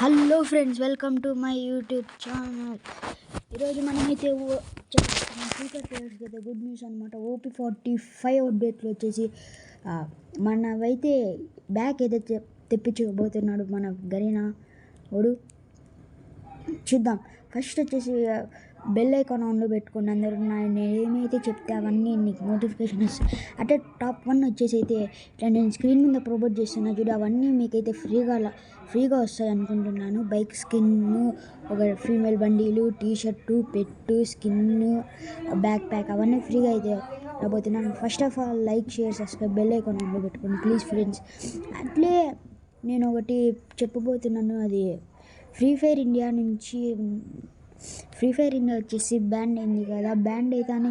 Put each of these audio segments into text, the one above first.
Hello friends, welcome to my YouTube channel. ఈరోజు మనమైతే future ప్లేయర్స్కి అయితే గుడ్ న్యూస్ అనమాట. OP45 అప్డేట్లు వచ్చేసి మనవైతే బ్యాక్ అయితే తెప్పించబోతున్నాడు మన గరీనా ఓడు. చూద్దాం. ఫస్ట్ వచ్చేసి బెల్ ఐకాన్ ఆన్లో పెట్టుకోండి అందరూ. నేను ఏమైతే చెప్తే అవన్నీ నీకు నోటిఫికేషన్ వస్తాయి. అంటే టాప్ 1 వచ్చేసి అయితే ఇట్లా నేను స్క్రీన్ మీద ప్రొవైడ్ చేస్తున్నా చూడు, అవన్నీ మీకైతే ఫ్రీగా వస్తాయి అనుకుంటున్నాను. బైక్ స్కిన్, ఒక ఫీమేల్ బండీలు, టీషర్టు, పెట్టు, స్కిన్, బ్యాక్ ప్యాక్ అవన్నీ ఫ్రీగా అయితే రాబోతున్నాను. First of all like, share, subscribe, bell icon ఆన్లో పెట్టుకోండి ప్లీజ్ ఫ్రెండ్స్. అట్లే నేను ఒకటి చెప్పబోతున్నాను. అది ఫ్రీ ఫైర్ ఇండియా వచ్చేసి బ్యాండ్ అయింది కదా. బ్యాండ్ అయితే అని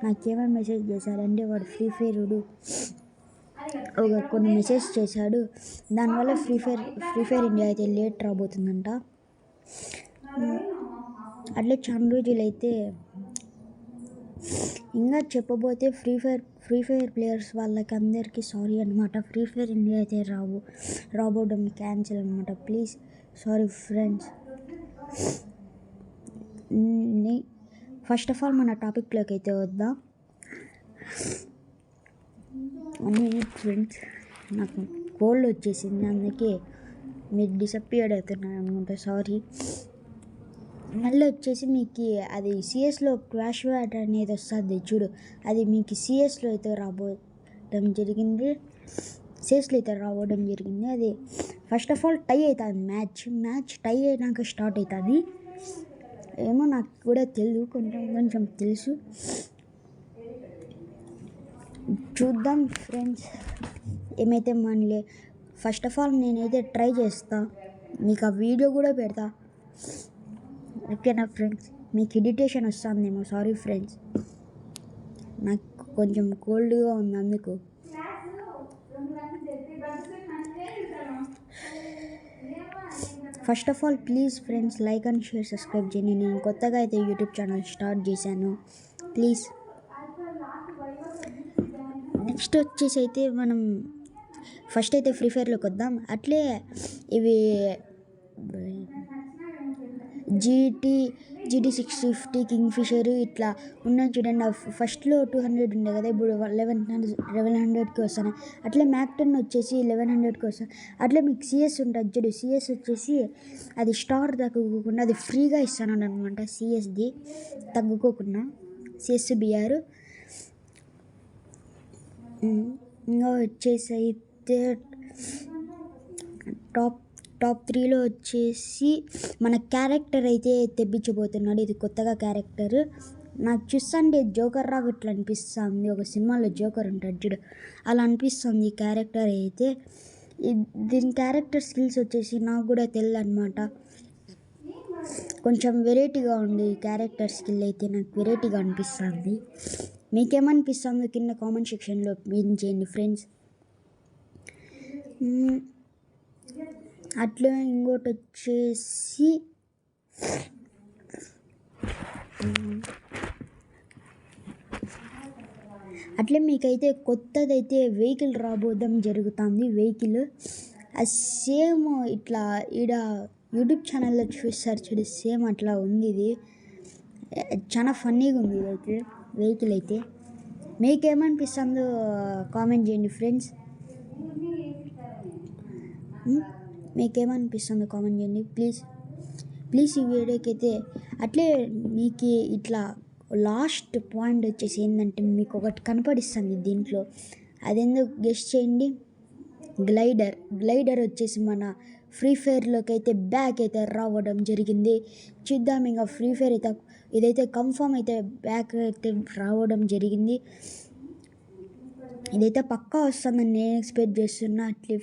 నాకేమో మెసేజ్ చేశారంటే వాడు ఫ్రీ కొన్ని మెసేజ్ చేశాడు. దానివల్ల ఫ్రీ ఫైర్ ఇండియా అయితే లేట్ రాబోతుందంట. అట్లే చాలా రోజులైతే ఇంకా చెప్పబోతే ఫ్రీ ఫైర్ ప్లేయర్స్ వాళ్ళకి అందరికీ సారీ అనమాట. ఫ్రీ ఫైర్ ఇండియా అయితే రాబోవడం క్యాన్సిల్ అనమాట. Please sorry friends. First of all మన టాపిక్లోకి అయితే వద్దాం. ఫ్రెండ్స్, నాకు కోల్డ్ వచ్చేసింది, అందుకే మీరు డిసప్పియర్డ్ అవుతున్నాను అనుకుంటా, సారీ. మళ్ళీ వచ్చేసి మీకు అది సిఎస్లో క్రాష్ వ్యాట్ అనేది వస్తుంది చూడు, అది మీకు సిఎస్లో అయితే రాబోవడం జరిగింది. అది ఫస్ట్ ఆఫ్ ఆల్ టై అవుతుంది. మ్యాచ్ టై అయినాక స్టార్ట్ అవుతుంది. ఏమో నాకు కూడా తెలియదు, కొంచెం తెలుసు. చూద్దాం ఫ్రెండ్స్ ఏమైతే మనలే. ఫస్ట్ ఆఫ్ ఆల్ నేనైతే ట్రై చేస్తా, మీకు ఆ వీడియో కూడా పెడతా, ఓకేనా ఫ్రెండ్స్. మీకు ఎడిటేషన్ వస్తుందేమో, సారీ ఫ్రెండ్స్, నాకు కొంచెం కోల్డ్గా ఉంది అందుకు. First of all please friends like and share, subscribe చేయండి. నేను కొత్తగా అయితే యూట్యూబ్ ఛానల్ స్టార్ట్ చేశాను, ప్లీజ్. నెక్స్ట్ వచ్చేసి అయితే మనం ఫస్ట్ అయితే ఫ్రీ ఫైర్లోకి వద్దాం. అట్లే ఇవి GT 650 కింగ్ఫిషర్ ఇట్లా ఉన్నాయి చూడండి. ఫస్ట్లో 200 ఉండే కదా, ఇప్పుడు 1100కి వస్తున్నాయి. అట్లే మ్యాక్-10 వచ్చేసి 1100కి వస్తాయి. అట్లే మీకు సిఎస్ ఉంటుంది చూడు, సిఎస్ వచ్చేసి అది స్టార్ తగ్గుకోకుండా అది ఫ్రీగా ఇస్తాను అనమాట. సిఎస్ది తగ్గుకోకుండా సిఎస్ బిఆర్. ఇంకా వచ్చేసి అయితే టాప్ 3లో వచ్చేసి మన క్యారెక్టర్ అయితే తెప్పించబోతున్నాడు. ఇది కొత్తగా క్యారెక్టర్. నాకు చూస్తుంటే జోకర్ రాగా ఇట్లా అనిపిస్తుంది. ఒక సినిమాలో జోకర్ ఉంటాడు చూడు, అలా అనిపిస్తుంది ఈ క్యారెక్టర్ అయితే. దీని క్యారెక్టర్ స్కిల్స్ వచ్చేసి నాకు కూడా తెలియదు అనమాట. కొంచెం వెరైటీగా ఉంది ఈ క్యారెక్టర్ స్కిల్ అయితే, నాకు వెరైటీగా అనిపిస్తుంది. మీకేమనిపిస్తుందో కింద కామెంట్ సెక్షన్లో మెన్షన్ చేయండి ఫ్రెండ్స్. అట్లే ఇంకోటి వచ్చేసి అట్లే మీకైతే కొత్తదైతే వెహికల్ రాబోవడం జరుగుతుంది. వెహికల్ సేమ్ ఇట్లా ఈడ యూట్యూబ్ ఛానల్లో చూస్తారు చూడు, సేమ్ అట్లా ఉంది. ఇది చాలా ఫన్నీగా ఉంది ఇదైతే వెహికల్ అయితే. మీకేమనిపిస్తుందో కామెంట్ చేయండి ఫ్రెండ్స్. మీకేమనిపిస్తుందో కామెంట్ చేయండి ప్లీజ్. ఈ వీడియోకి అయితే అట్లే మీకు ఇట్లా లాస్ట్ పాయింట్ వచ్చేసి ఏంటంటే మీకు ఒకటి కనపడిస్తుంది దీంట్లో, అదెందుకు గెస్ట్ చేయండి. గ్లైడర్ వచ్చేసి మన ఫ్రీ ఫైర్లోకి అయితే బ్యాక్ అయితే రావడం జరిగింది. చూద్దాం. ఇంకా ఫ్రీ ఫైర్ అయితే ఇదైతే కన్ఫర్మ్ అయితే బ్యాక్ అయితే రావడం జరిగింది. ఇదైతే పక్కా వస్తుందని నేను ఎక్స్పెక్ట్ చేస్తున్నా. అట్లే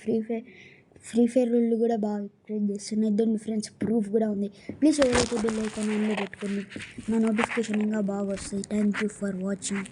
ఫ్రీ ఫైర్ వాళ్ళు కూడా బాగా ఎక్స్పెక్ట్ చేస్తున్నాయి. ఇద్దరు ఫ్రెండ్స్ ప్రూఫ్ కూడా ఉంది. ప్లీజ్ ఎవరైతే బెల్ ఐకాన్ ఆన్లో పెట్టుకోండి, నా నోటిఫికేషన్ ఇంకా బాగా వస్తాయి. Thank you for watching.